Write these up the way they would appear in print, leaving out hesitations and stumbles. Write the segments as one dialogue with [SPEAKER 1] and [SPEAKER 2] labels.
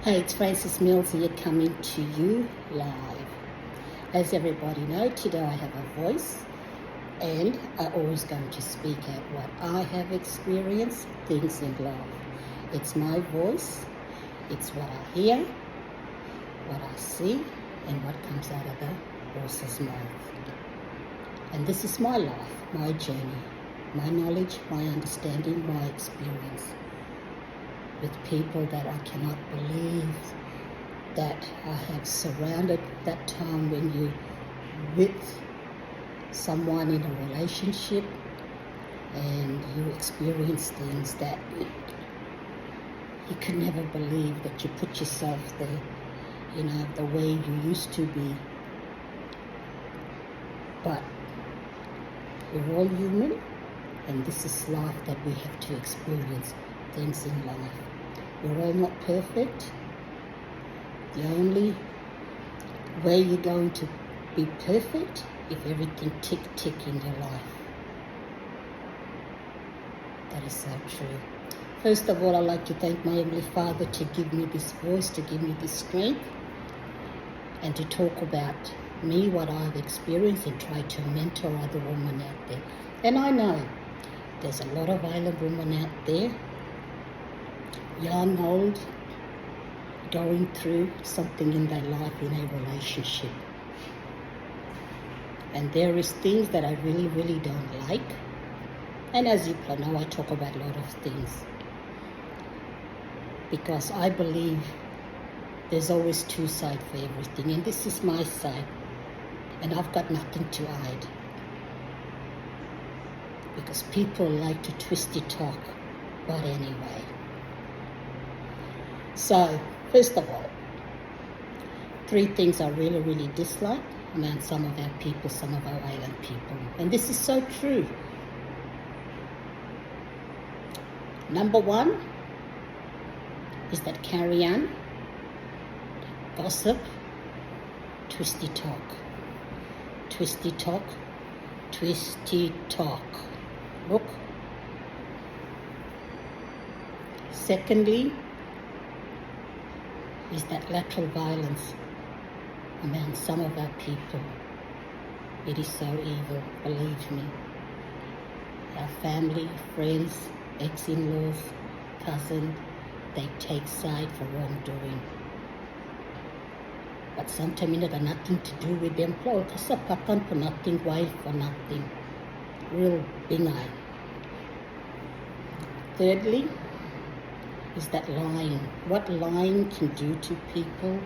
[SPEAKER 1] Hey, it's Francis Mills here coming to you live. As everybody knows, today I have a voice and I'm always going to speak out what I have experienced, things in life. It's my voice, it's what I hear, what I see, and what comes out of the horse's mouth. And this is my life, my journey, my knowledge, my understanding, my experience with people that I cannot believe that I have surrounded that time when you with someone in a relationship and you experience things that you could never believe that you put yourself there, the way you used to be. But we're all human, and this is life that we have to experience things in life. We're all not perfect. The only way you're going to be perfect if everything tick in your life. That is so true. First of all, I'd like to thank my Heavenly Father to give me this voice, to give me this strength, and to talk about me, what I've experienced, and try to mentor other women out there. And I know there's a lot of violent women out there, young, old, going through something in their life, in a relationship. And there is things that I really don't like. And as you know, I talk about a lot of things. Because I believe there's always two sides for everything. And this is my side. And I've got nothing to hide. Because people like to twisty talk. But anyway. So, first of all, 3 things I really dislike among some of our people, some of our island people. And this is so true. Number 1 is that carry on, gossip, twisty talk. Twisty talk, twisty talk. Look. Secondly, is that lateral violence among some of our people. It is so evil, believe me. Our family, friends, ex-in-laws, cousin, they take side for wrongdoing. But sometimes it got nothing to do with them. Kasapakan for nothing, wife for nothing. Real benign. Thirdly, is that lying. What lying can do to people,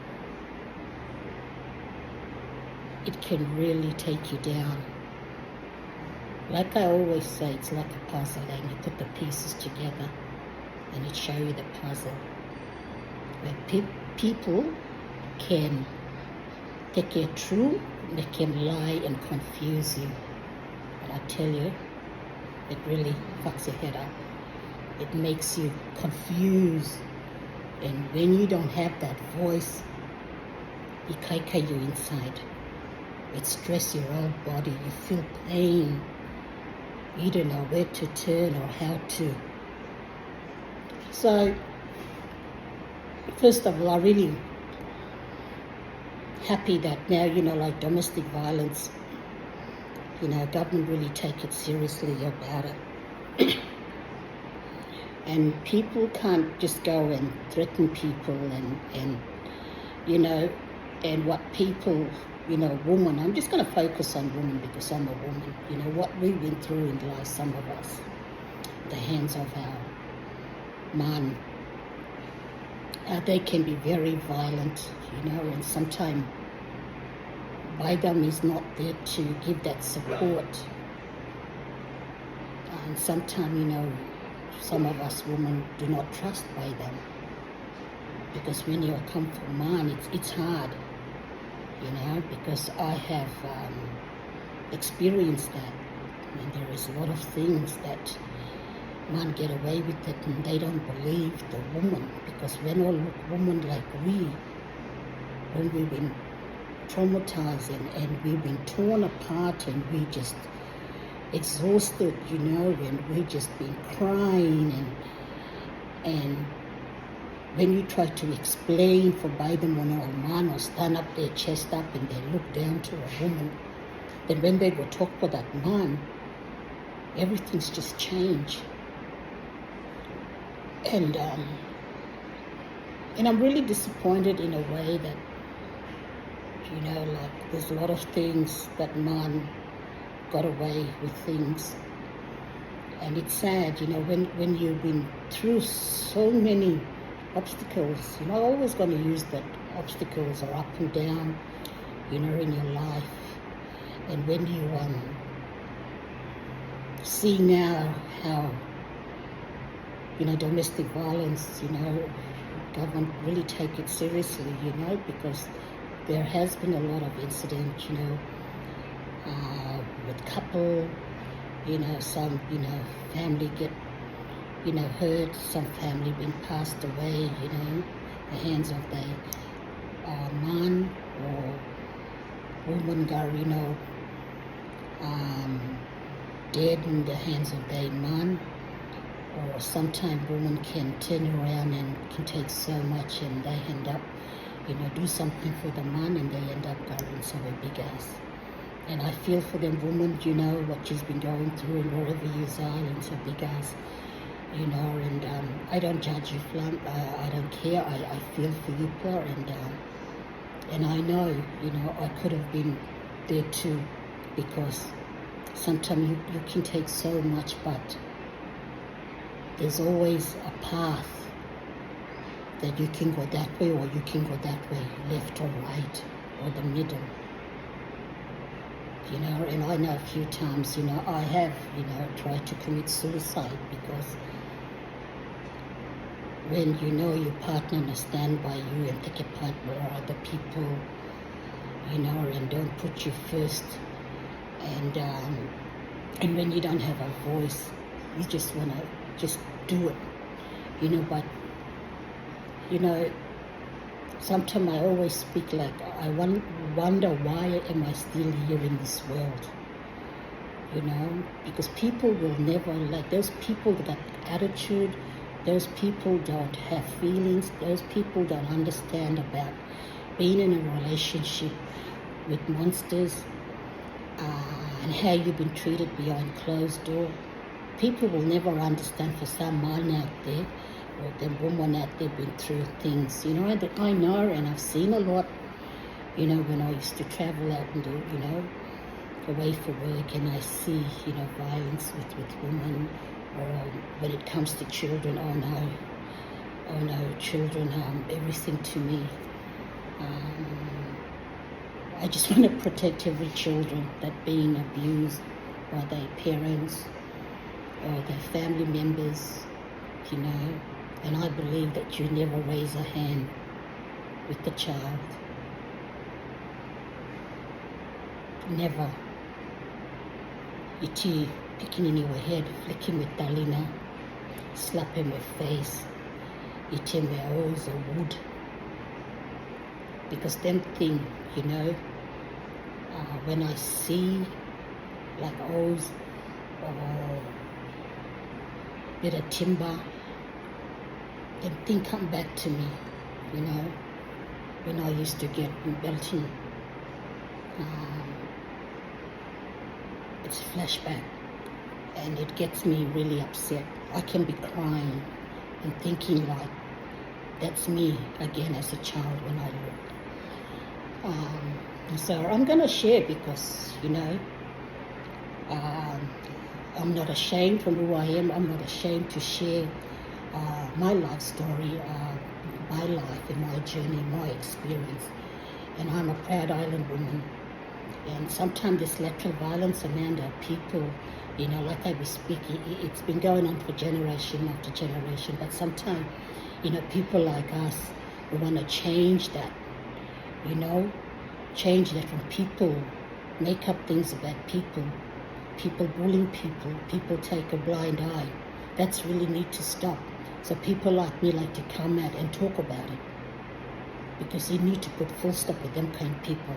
[SPEAKER 1] it can really take you down. Like I always say, it's like a puzzle, and you put the pieces together and it shows you the puzzle. Where people can take your truth, they can lie and confuse you. And I tell you, it really fucks your head up. It makes you confused. And when you don't have that voice, it kaika you inside. It stresses your whole body. You feel pain. You don't know where to turn or how to. So, first of all, I'm really happy that now, like domestic violence, government really take it seriously about it. And people can't just go and threaten people and what people, women, I'm just going to focus on women because I'm a woman, what we went through in life, some of us, the hands of our man, they can be very violent, and sometimes Bidam is not there to give that support. And sometimes, some of us women do not trust by them because when you come from man, it's hard, because I have experienced that, and there is a lot of things that man get away with it and they don't believe the woman, because when all women like when we've been traumatized and we've been torn apart and we just exhausted, and we just been crying and when you try to explain for them on a man or stand up their chest up and they look down to a woman, then when they go talk for that man, everything's just changed. And I'm really disappointed in a way that, like there's a lot of things that man got away with things. And it's sad, when you've been through so many obstacles, always going to use that obstacles are up and down, in your life. And when you see now how, domestic violence, government really take it seriously, because there has been a lot of incident, with couple, some, family get, hurt, some family been passed away, the hands of the man or woman got, dead in the hands of their man. Or sometimes women can turn around and can take so much and they end up, do something for the man and they end up going so big ass. And I feel for them women, what she's been going through and wherever you are and so big ass, and I don't judge you, Flam. I don't care. I feel for you, Paul, and I know, I could have been there too, because sometimes you can take so much, but there's always a path that you can go that way or you can go that way, left or right, or the middle. And I know a few times, I have, tried to commit suicide because when your partner will stand by you and take a part with other people, and don't put you first, and when you don't have a voice, you just want to just do it, but, sometimes I always speak like, I wonder why am I still here in this world, because people will never, like those people that got attitude, those people don't have feelings, those people don't understand about being in a relationship with monsters, and how you've been treated behind closed door. People will never understand for some man out there or the woman out there been through things, that I know and I've seen a lot, when I used to travel out and do, away for work, and I see, violence with women, or when it comes to children, oh no, children, everything to me. I just want to protect every children that being abused by their parents or their family members, and I believe that you never raise a hand with the child. Never. You tea picking in your head, flicking with Dalina, slapping with face, eating their holes or wood. Because them thing, when I see like holes or bit of timber, them thing come back to me, when I used to get belting. It's flashback, and it gets me really upset. I can be crying and thinking like, that's me again as a child when I look. So I'm going to share because, I'm not ashamed from who I am. I'm not ashamed to share my life story, my life and my journey, my experience. And I'm a proud island woman. And sometimes this lateral violence, Amanda, people, like I was speaking, it's been going on for generation after generation. But sometimes, people like us, we want to change that, change that from people, make up things about people bullying people take a blind eye. That's really need to stop. So people like me like to come out and talk about it, because you need to put full stop with them kind of people.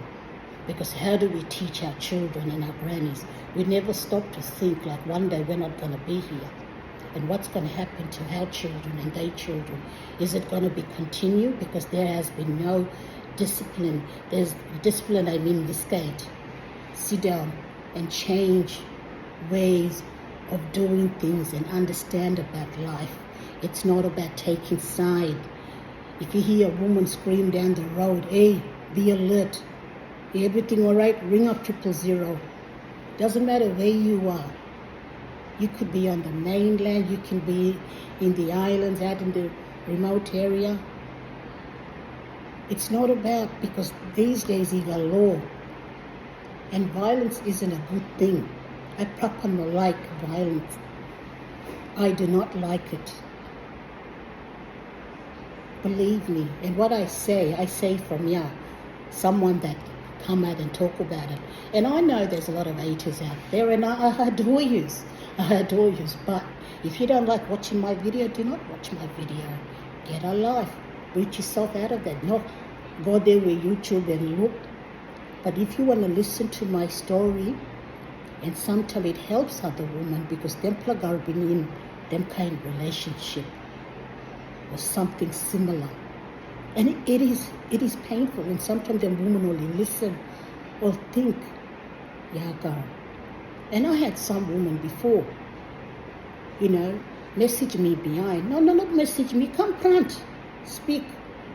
[SPEAKER 1] Because how do we teach our children and our grannies? We never stop to think like one day we're not going to be here. And what's going to happen to our children and their children? Is it going to be continued? Because there has been no discipline. There's discipline, I mean, the state. Sit down and change ways of doing things and understand about life. It's not about taking side. If you hear a woman scream down the road, hey, be alert. Everything all right? Ring up 000. Doesn't matter where you are. You could be on the mainland, you can be in the islands, out in the remote area. It's not about, because these days you got law. And violence isn't a good thing. I proper no like violence. I do not like it. Believe me. And what I say from someone that come out and talk about it. And I know there's a lot of haters out there, and I adore yous. I adore yous. But if you don't like watching my video, do not watch my video. Get a life. Reach yourself out of that. Not go there with YouTube and look. But if you want to listen to my story, and sometimes it helps other women, because them plug are been in them kind of relationship or something similar. And it is painful, and sometimes the women only listen or think, yeah, girl. And I had some women before, message me behind. No, not message me, come front, speak,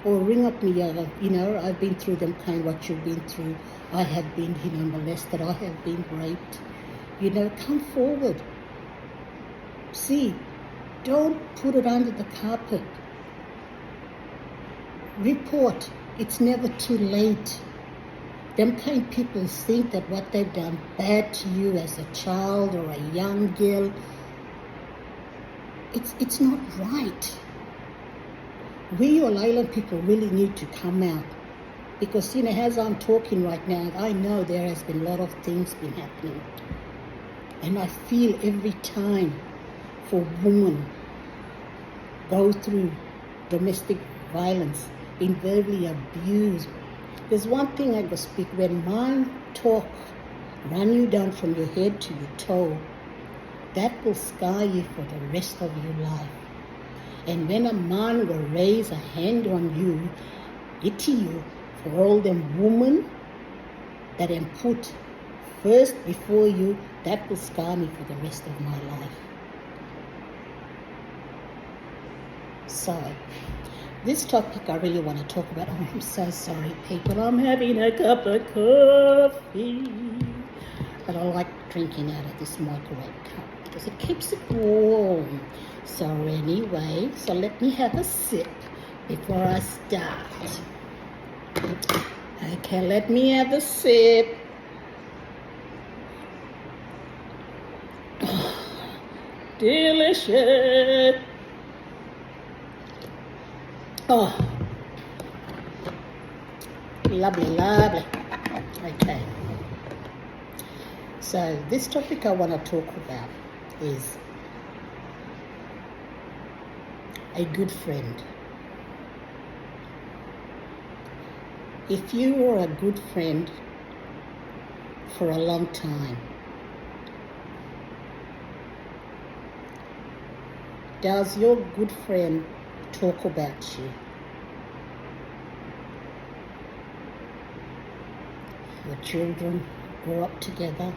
[SPEAKER 1] or ring up me. I've been through them kind, what you've been through. I have been, molested. I have been raped. Come forward. See, don't put it under the carpet. Report. It's never too late. Them kind people think that what they've done bad to you as a child or a young girl, it's not right. We all island people really need to come out, because as I'm talking right now, I know there has been a lot of things been happening, and I feel every time for women go through domestic violence, being verbally abused. There's one thing I can speak. When man talk, run you down from your head to your toe, that will scar you for the rest of your life. And when a man will raise a hand on you, hit you, for all them women that am put first before you, that will scar me for the rest of my life. So, this topic I really want to talk about. Oh, I'm so sorry, people. I'm having a cup of coffee. But I like drinking out of this microwave cup because it keeps it warm. So anyway, let me have a sip before I start. Okay, let me have a sip. Delicious. Oh, lovely, lovely. Okay. So this topic I want to talk about is a good friend. If you were a good friend for a long time, does your good friend talk about you? Your children grow up together.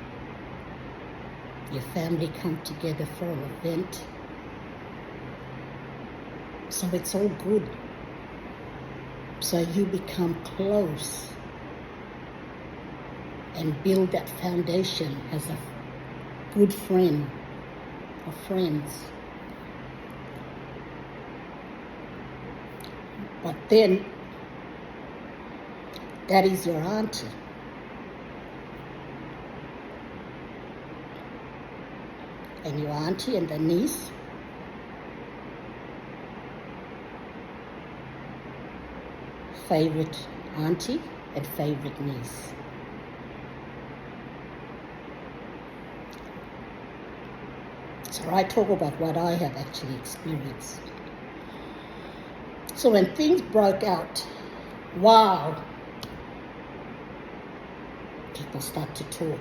[SPEAKER 1] Your family come together for an event. So it's all good. So you become close and build that foundation as a good friend or friends. But then, that is your auntie. And your auntie and the niece favorite auntie and favorite niece. So I talk about what I have actually experienced. So when things broke out, wow, people start to talk.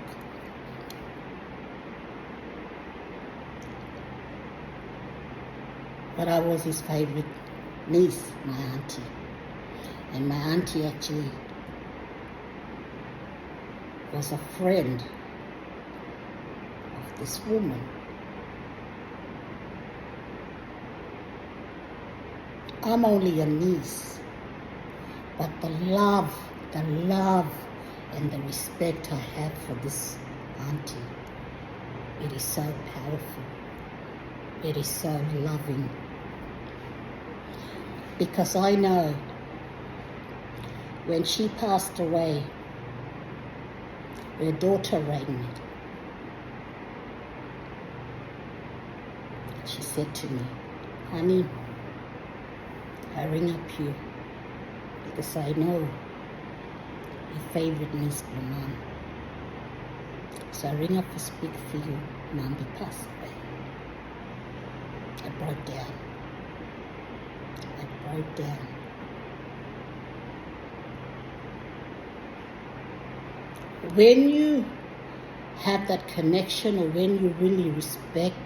[SPEAKER 1] But I was his favorite niece, my auntie. And my auntie actually was a friend of this woman. I'm only a niece, but the love and the respect I have for this auntie, it is so powerful. It is so loving. Because I know when she passed away, her daughter rang me. She said to me, "Honey, I ring up you because I know your favorite niece, Mom. So I ring up to speak for you. Mom passed away." I broke down. When you have that connection, or when you really respect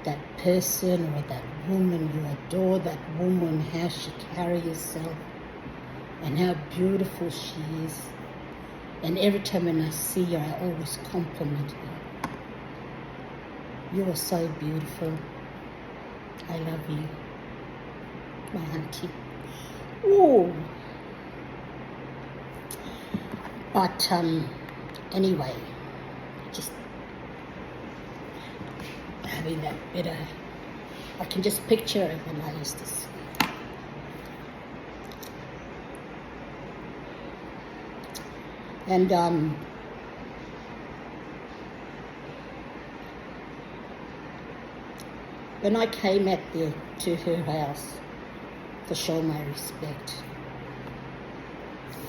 [SPEAKER 1] that person or that woman, you adore that woman, how she carries herself and how beautiful she is. And every time when I see her, I always compliment her. You are so beautiful. I love you, my auntie. Ooh. But anyway, just having that bit of, I can just picture it when I used to see. And when I came to her house to show my respect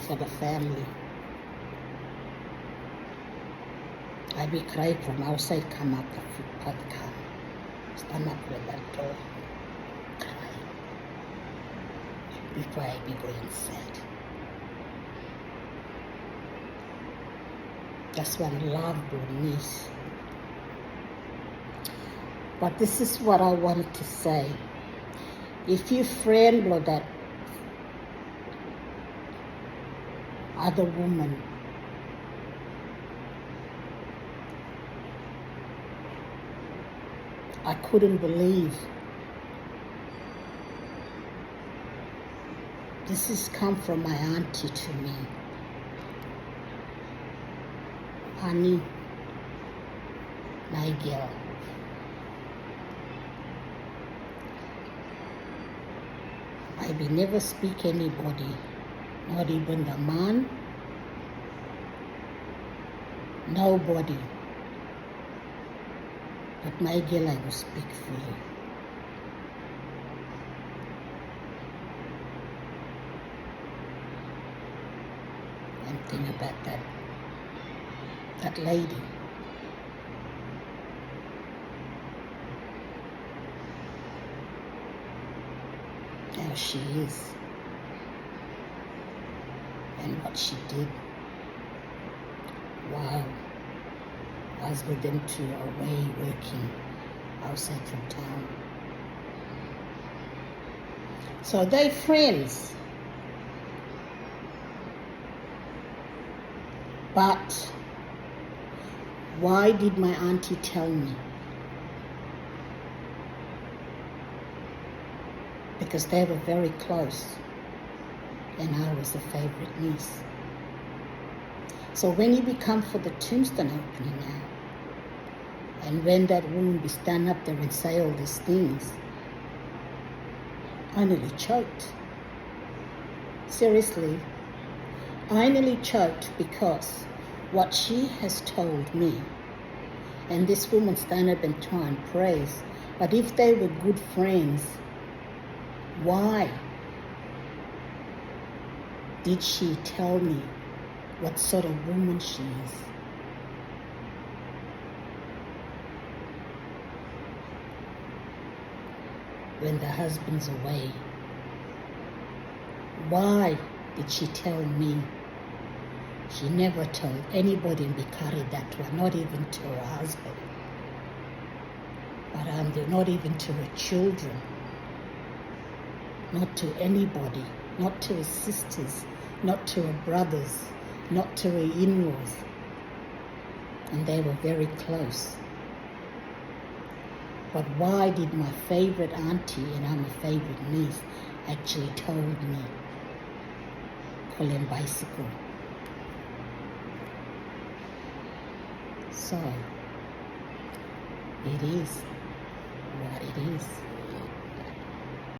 [SPEAKER 1] for the family, I'd be crying from outside, come up the footpath, come, stand up with that door, cry, before I be going sad. That's what love means. But this is what I wanted to say. If you friend or that other woman, I couldn't believe this has come from my auntie to me. Honey, my girl, I will never speak anybody, not even the man, nobody. But my girl, I will speak for you. And think about that lady. How she is. And what she did. Wow. I was with them two away working outside from town. So they friends. But why did my auntie tell me? Because they were very close and I was a favorite niece. So when you become for the tombstone opening now, and when that woman be stand up there and say all these things, I nearly choked. Seriously, I nearly choked because what she has told me, and this woman stand up and try and praise, but if they were good friends, why did she tell me what sort of woman she is? When the husband's away, why did she tell me? She never told anybody in Bikari that one, not even to her husband. but they're not even to her children, not to anybody, not to her sisters, not to her brothers, not to her in-laws. And they were very close. But why did my favourite auntie, and I'm a favourite niece, actually told me, Colin bicycle? So, it is what it is.